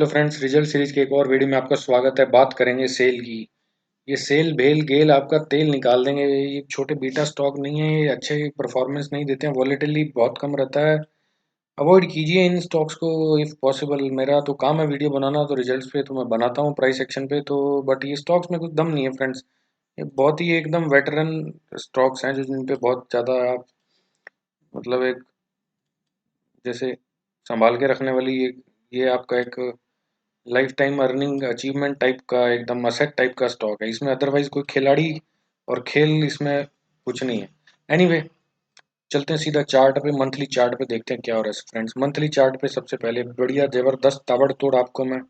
तो friends, result series के एक और वीडियो में आपका स्वागत है। बात करेंगे सेल की। ये सेल भेल गेल आपका तेल निकाल देंगे। ये छोटे बीटा स्टॉक नहीं है, ये अच्छे परफॉर्मेंस नहीं देते हैं, वॉलेटिली बहुत कम रहता है। अवॉइड कीजिए इन स्टॉक्स को इफ़ पॉसिबल। मेरा तो काम है वीडियो बनाना, तो रिजल्ट्स पे तो मैं बनाता हूँ, प्राइस एक्शन पे तो। बट ये स्टॉक्स में कुछ दम नहीं है फ्रेंड्स। ये बहुत ही एकदम वेटरन स्टॉक्स हैं जो जिन पे बहुत ज़्यादा आप मतलब एक जैसे संभाल के रखने वाली ये आपका एक life time earning achievement type का एकदम असेट टाइप का स्टॉक है। इसमें अदरवाइज कोई खिलाड़ी और खेल इसमें कुछ नहीं है। एनीवे, चलते हैं सीधा चार्ट पे, मंथली चार्ट पे देखते हैं क्या हो रहा है फ्रेंड्स। मंथली चार्ट पे सबसे पहले बढ़िया जबरदस्त ताबड़तोड़ आपको मैं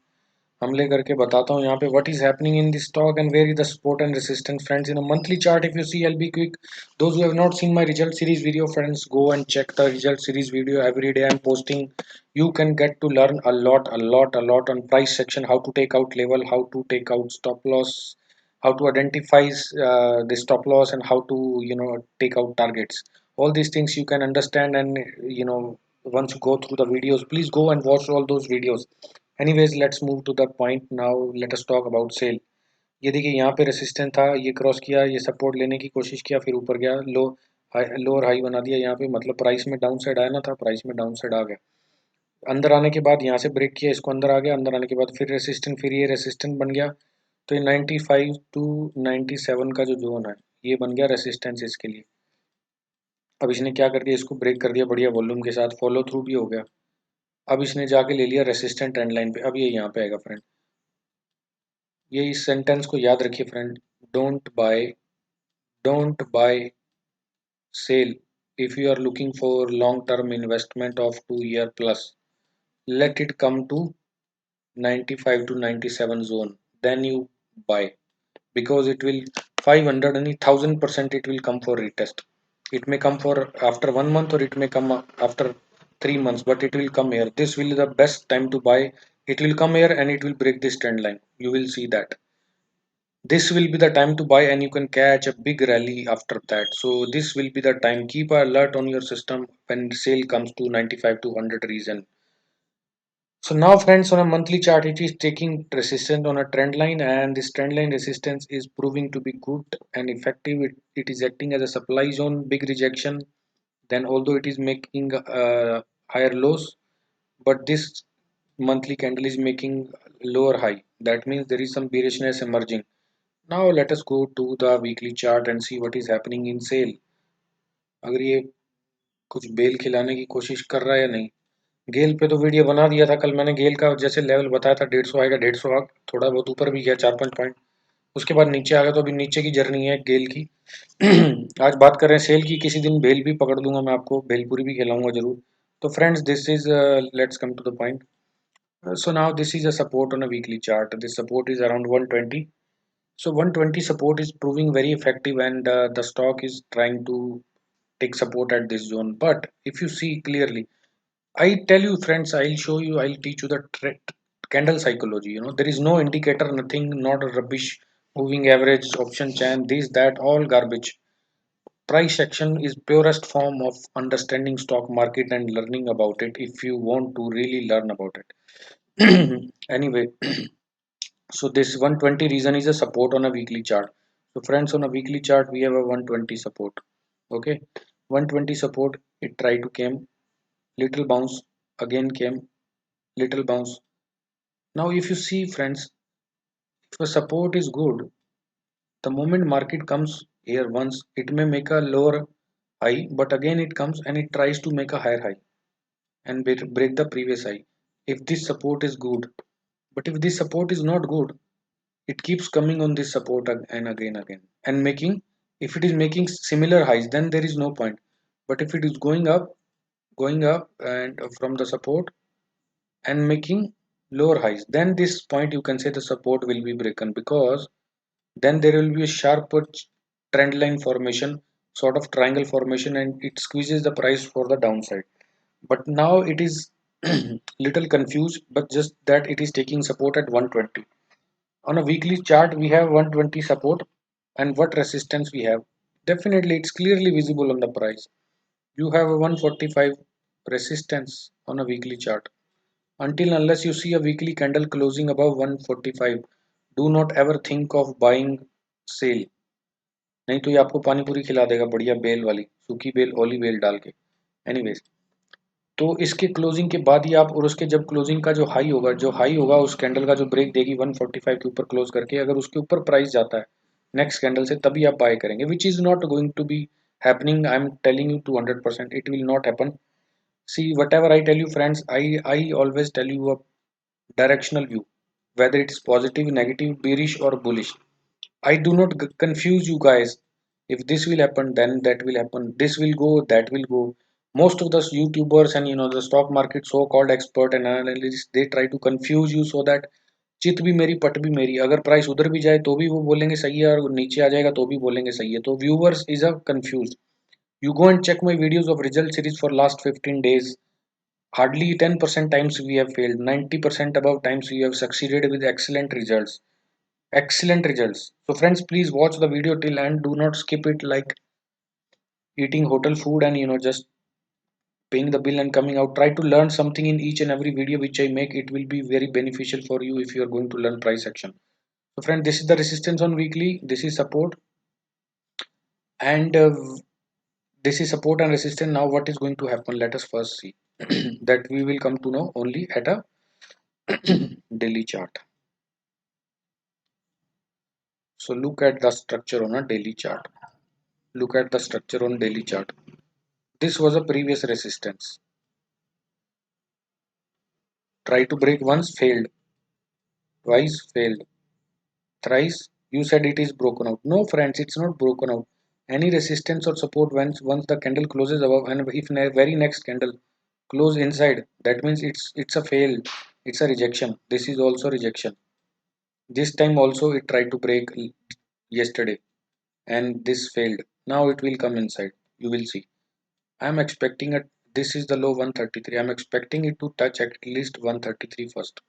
हमले करके बताता हूँ यहाँ पे what is happening in this stock and where is the support and resistance friends in a monthly chart. If you see, I'll be quick. Those who have not seen my result series video, friends, go and check the result series video. Every day I'm posting. You can get to learn a lot on price section, how to take out level, how to take out stop loss, how to identify the stop loss, and how to take out targets. All these things you can understand, and once you go through the videos, please go and watch all those videos. Anyways, let's move to the point now. Let us talk about sale. ये देखिए, यहाँ पे resistant था, ये cross किया, ये support लेने की कोशिश किया, फिर ऊपर गया, लोअर हाई बना दिया यहाँ पे। मतलब प्राइस में डाउन साइड आया ना था, प्राइस में डाउन साइड आ गया। अंदर आने के बाद यहाँ से ब्रेक किया, इसको अंदर आ गया, अंदर आने के बाद फिर रेसिस्टेंट, फिर ये रेसिस्टेंट बन गया। तो ये 95 टू 97 का जो जोन है, ये बन गया रेसिस्टेंस इसके लिए। अब इसने क्या कर दिया, इसको ब्रेक कर दिया बढ़िया वॉल्यूम के साथ, फॉलो थ्रू भी हो गया। अब इसने जाके ले लिया रेसिस्टेंट ट्रेंड लाइन पे। अब ये यहाँ पे आएगा फ्रेंड। ये इस सेंटेंस को याद रखिए friend. Don't buy, don't buy sell if you are looking for long term investment of 2 year plus. Let it come to 95 to 97 zone, then you buy, because it will 500 and 1000% it will come for retest. It may come for after 1 month, or it may come after 3 months, but it will come here. This will be the best time to buy. It will come here and it will break this trend line. You will see that this will be the time to buy, and you can catch a big rally after that. So this will be the time. Keep an alert on your system when sale comes to 95 to 100 region. So now friends, on a monthly chart, it is taking resistance on a trend line, and this trend line resistance is proving to be good and effective. It is acting as a supply zone, big rejection. Then although it is making higher lows, but this monthly candle is making lower high. That means there is some bearishness emerging. Now let us go to the weekly chart and see what is happening in sale. अगर ये कुछ bell खिलाने की कोशिश कर रहा है या नहीं। गेल पे तो वीडियो बना दिया था कल मैंने। गेल का जैसे लेवल बताया था 150 आएगा, 150 आ थोड़ा बहुत ऊपर भी गया 4-5 पॉइंट, उसके बाद नीचे आ गया। तो अभी नीचे की जर्नी है गेल की। आज बात कर रहे हैं सेल की। किसी दिन बेल भी पकड़ दूंगा मैं, आपको भेलपुरी भी खिलाऊंगा जरूर। तो friends, this is let's come to the point. So now this is a support on a weekly chart. This support is around 120. So 120 support is proving very effective, and the stock is trying to take support at this zone. But if you see clearly, I tell you friends, I'll show you, I'll teach you the candle psychology. There is no indicator, nothing, not a rubbish, moving average, option chain, this, that, all garbage. Price action is purest form of understanding stock market and learning about it if you want to really learn about it. Anyway, so this 120 reason is a support on a weekly chart. So friends, on a weekly chart we have a 120 support. Okay, 120 support, it tried to came, little bounce, again came, little bounce. Now if you see friends, if a support is good, the moment market comes here once, it may make a lower high, but again it comes and it tries to make a higher high and break the previous high. If this support is good, but if this support is not good, it keeps coming on this support and again and making, if it is making similar highs, then there is no point. But if it is going up and from the support and making lower highs, then this point you can say the support will be broken, because then there will be a sharp trend line formation, sort of triangle formation, and it squeezes the price for the downside. But now it is little confused, but just that it is taking support at 120. On a weekly chart we have 120 support, and what resistance we have, definitely it's clearly visible on the price. You have a 145 resistance on a weekly chart. Until unless you see a weekly candle closing above 145, do not ever think of buying sale. नहीं तो ये आपको पानी पूरी खिला देगा बढ़िया bell वाली, सूखी बेल, ओली बेल डाल के। एनीवेज, तो इसके क्लोजिंग के बाद ही आप, और उसके जब क्लोजिंग का जो हाई होगा उस कैंडल का जो ब्रेक देगी 145 के ऊपर क्लोज करके, अगर उसके ऊपर प्राइस जाता है नेक्स्ट कैंडल से, तभी आप बाय करेंगे, which is not going to be happening. I am telling you 200%, it will not happen. See, whatever I tell you, friends, I always tell you a directional view, whether it's positive, negative, bearish, or bullish. I do not confuse you guys. If this will happen, then that will happen. This will go, that will go. Most of the YouTubers and the stock market so-called expert and analysts, they try to confuse you so that चित भी मेरी पट भी मेरी, अगर price उधर भी जाए तो भी वो बोलेंगे सही है, और नीचे आ जाएगा तो भी बोलेंगे सही है, तो viewers is a confuse. You go and check my videos of result series for last 15 days. Hardly 10% times we have failed. 90% above times we have succeeded with excellent results. Excellent results. So friends, please watch the video till end. Do not skip it like eating hotel food and just paying the bill and coming out. Try to learn something in each and every video which I make. It will be very beneficial for you if you are going to learn price action. So friend, this is the resistance on weekly. This is support, and this is support and resistance. Now what is going to happen? Let us first see. That we will come to know only at a daily chart. So look at the structure on a daily chart. Look at the structure on daily chart. This was a previous resistance. Try to break once, failed. Twice, failed. Thrice, you said it is broken out. No friends, it's not broken out. Any resistance or support once the candle closes above, and if very next candle close inside, that means it's a fail. It's a rejection. This is also rejection. This time also it tried to break yesterday, and this failed. Now it will come inside. You will see. I'm expecting it. This is the low 133. I'm expecting it to touch at least 133 first.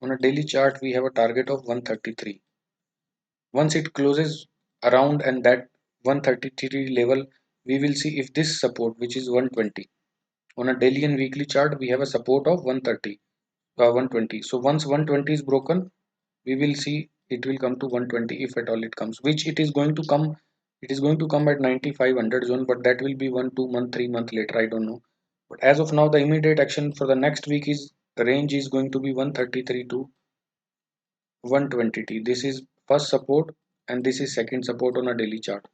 On a daily chart, we have a target of 133. Once it closes around and that 133 level, we will see if this support, which is 120. On a daily and weekly chart, we have a support of 130, 120. So once 120 is broken, we will see it will come to 120 if at all it comes, which it is going to come. It is going to come at 9500 zone, but that will be 1 2 month 3 month later, I don't know. But as of now, the immediate action for the next week is, the range is going to be 133 to 120. This is first support and this is second support on a daily chart.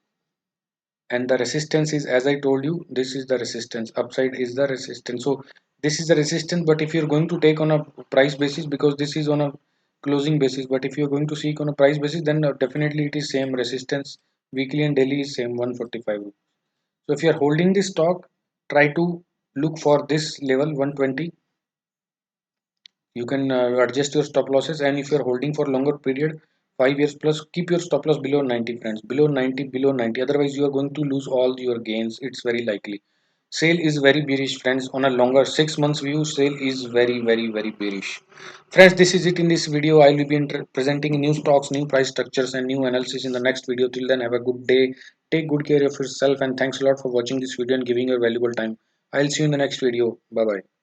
And the resistance is, as I told you, this is the resistance, upside is the resistance. So this is the resistance, but if you're going to take on a price basis, because this is on a closing basis, but if you're going to seek on a price basis, then definitely it is same resistance. Weekly and daily is same 145. So if you're holding this stock, try to look for this level 120. You can adjust your stop losses, and if you're holding for longer period, 5 years plus, keep your stop loss below 90 friends, below 90, below 90, otherwise you are going to lose all your gains. It's very likely. Sale is very bearish friends. On a longer 6 months view, sale is very bearish friends. This is it in this video. I will be presenting new stocks, new price structures, and new analysis in the next video. Till then, have a good day, take good care of yourself, and thanks a lot for watching this video and giving your valuable time. I'll see you in the next video. Bye bye.